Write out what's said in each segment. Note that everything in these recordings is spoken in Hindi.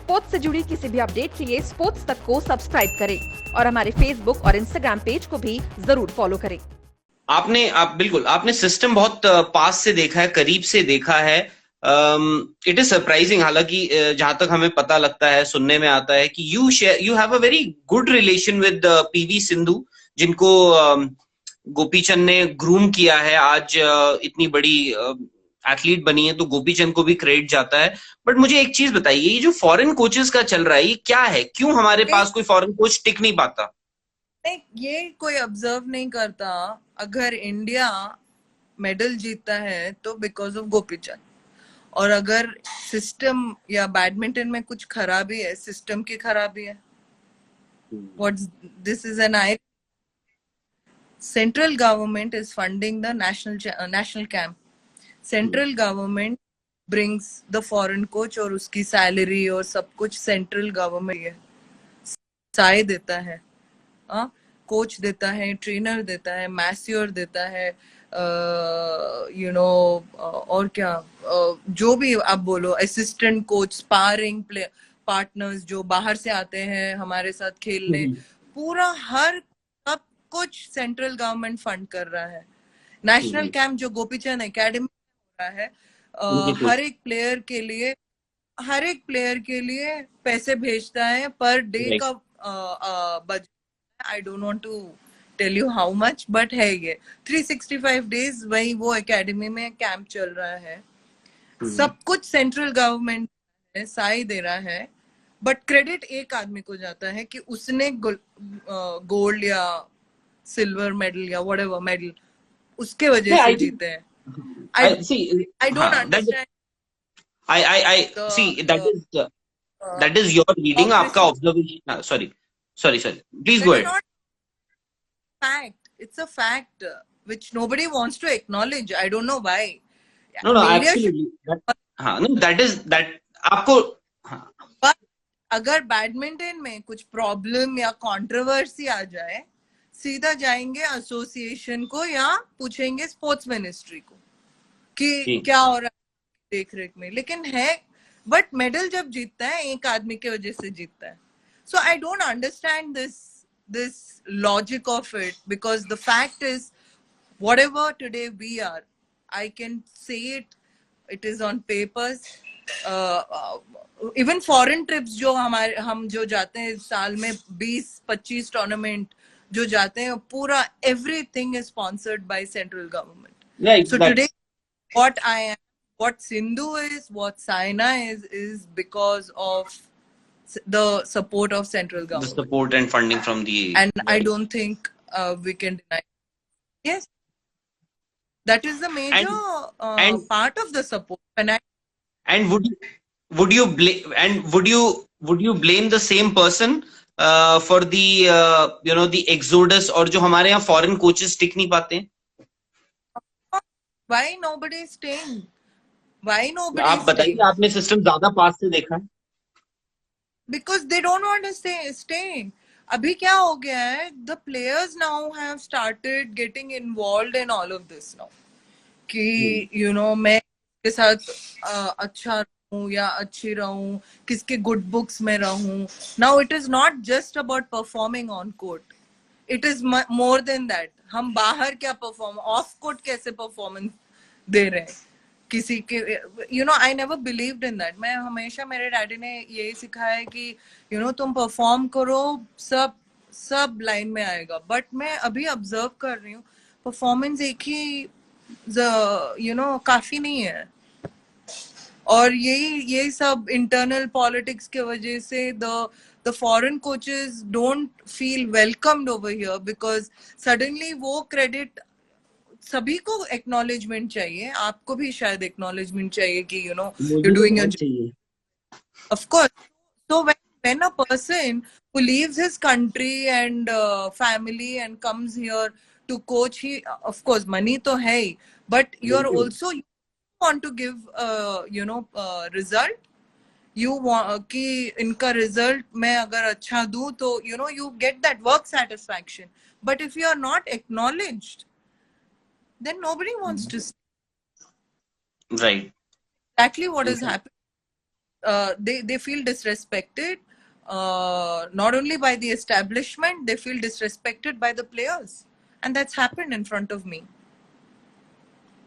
स्पोर्ट्स से जुड़ी किसी भी अपडेट के लिए स्पोर्ट्स तक को सब्सक्राइब करें और हमारे फेसबुक और इंस्टाग्राम पेज को भी जरूर फॉलो करें। आपने सिस्टम बहुत पास से देखा है, करीब से देखा है। इट इज सरप्राइजिंग, हालांकि जहां तक हमें पता लगता है, सुनने में आता है कि you have a very good relation with PV Sindhu, जिनको गोपीचंद ने ग्रूम किया है। आज इतनी बड़ी एथलीट बनी है, तो गोपीचंद को भी क्रेडिट जाता है। बट मुझे एक चीज बताइए, ये जो फॉरेन कोचेस का चल रहा है, ये क्या है? क्यों हमारे पास कोई फॉरेन कोच टिक नहीं पाता? नहीं, ये कोई ऑब्जर्व नहीं करता। अगर इंडिया मेडल जीतता है तो बिकॉज ऑफ गोपीचंद, और अगर सिस्टम या बैडमिंटन में कुछ खराबी है, सिस्टम की खराबी है। What's this is an I central government is funding the national camp. Central government brings the foreign coach, और उसकी सैलरी और सब कुछ सेंट्रल गवर्नमेंट है, साय देता है, कोच देता है, ट्रेनर देता है, मैस्योर देता है, और क्या, जो भी आप बोलो, असिस्टेंट कोच, स्पारिंग पार्टनर्स जो बाहर से आते हैं हमारे साथ खेलने, पूरा हर सब कुछ सेंट्रल गवर्नमेंट फंड कर रहा है। नेशनल कैंप जो गोपीचंद एकेडमी हो रहा है, हर एक प्लेयर के लिए पैसे भेजता है, पर डे का budget. I don't want to tell you how much, but है ये 365 days वही वो एकेडमी में कैंप चल रहा है। सब कुछ सेंट्रल गवर्नमेंट साई दे रहा है, बट क्रेडिट एक आदमी को जाता है कि उसने गोल्ड या सिल्वर मेडल या व्हाटएवर मेडल उसके वजह से जीते हैं। I don't understand. That is your reading, आपका observation. Sorry, please go ahead. Fact. It's a fact which nobody wants to acknowledge. I don't know why. No, absolutely. That आपको, but अगर बैडमिंटन में कुछ प्रॉब्लम या कंट्रोवर्सी आ जाए, सीधा जाएंगे एसोसिएशन को या पूछेंगे स्पोर्ट्स मिनिस्ट्री को कि क्या हो रहा है देख रेख में। लेकिन है, बट मेडल जब जीतता है एक आदमी के वजह से जीतता है। So I don't understand this logic of it, because the fact is, whatever today we are, I can say it is on papers. Even foreign trips जो हम जो जाते हैं साल में 20-25 टूर्नामेंट जो जाते हैं, पूरा everything is sponsored by central government. Right. So today what I am, what Sindhu is, what Saina is because of the support of central government, the support and funding from the, and I don't think we can deny. Yes, that is the major part of the support. And would you blame the same person for the the exodus, और जो हमारे यहाँ foreign coaches टिक नहीं पाते हैं? Why nobody is staying? Why nobody? आप बताइए, आपने सिस्टम ज्यादा पास से देखा है। Because they don't want to stay. अभी क्या हो गया है? The players now have started getting involved in all of this now. कि मैं किसके साथ अच्छा रहूं या अच्छी रहूं, किसके good books में रहूं. Now it is not just about performing on court. It is more than that. हम बाहर क्या perform, off court कैसे performance दे रहे हैं किसी के, I never believed in that. मैं हमेशा, मेरे डैडी ने यही सिखाया है कि तुम परफॉर्म करो, सब लाइन में आएगा। बट मैं अभी ऑब्जर्व कर रही हूँ, परफॉर्मेंस एक ही काफी नहीं है, और यही सब इंटरनल पॉलिटिक्स के वजह से the foreign coaches don't feel welcomed over here, because suddenly वो क्रेडिट सभी को एक्नॉलेजमेंट चाहिए। आपको भी शायद एक्नॉलेजमेंट चाहिए कि you're doing your job. Of course. So when a person who leaves his country and family and comes here to coach, he, of course, money तो है ही, but you're also, you want to give result. You want कि इनका result मैं अगर अच्छा दूं तो you get that work satisfaction. But if you are not acknowledged, then nobody wants to stay. Right. Exactly what is happening. they feel disrespected, not only by the establishment, they feel disrespected by the players, and that's happened in front of me.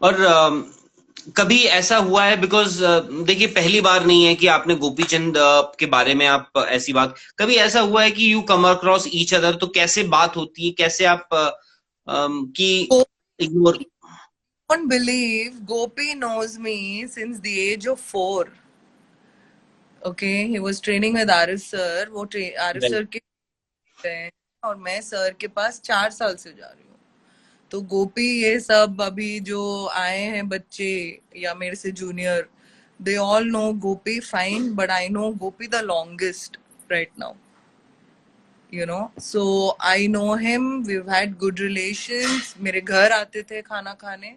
और कभी ऐसा हुआ है, बिकॉज देखिए पहली बार नहीं है कि आपने गोपीचंद के बारे में आप ऐसी बात, कभी ऐसा हुआ है कि you come across each other, तो कैसे बात होती है, कैसे आप कि ignore? Don't believe Gopi knows me since the age of 4. Okay, he was training with Arif sir. वो आरिफ Right. सर के हैं और मैं सर के पास 4 साल से जा रही हूँ. तो गोपी ये सब अभी जो आए हैं बच्चे या मेरे से junior, they all know Gopi fine, but I know Gopi the longest right now. You know, so I know him. We've had good relations. मेरे घर आते थे खाना खाने,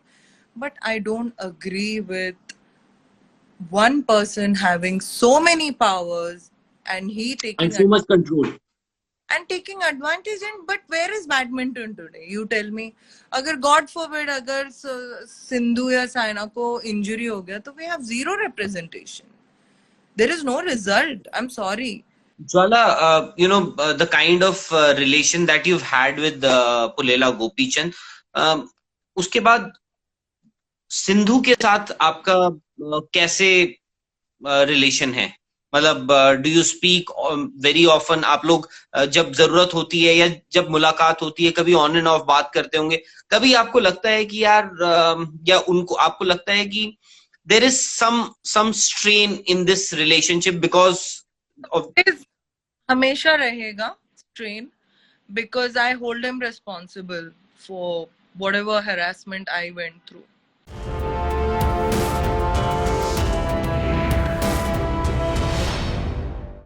but I don't agree with one person having so many powers and he taking And so much control. and taking advantage. And but where is badminton today? You tell me. अगर God forbid अगर सिंधु या साइना को injury हो गया तो we have zero representation. There is no result. I'm sorry. Jwala, the kind of relation that you've had with Pulela Gopichand, उसके बाद सिंधु के साथ आपका कैसे रिलेशन है? मतलब do you speak very often? आप लोग जब जरूरत होती है या जब मुलाकात होती है कभी ऑन एंड ऑफ बात करते होंगे? कभी आपको लगता है कि यार या उनको आपको लगता है कि there is some strain in this relationship because of? हमेशा रहेगा strain because I hold him responsible for whatever harassment I went through.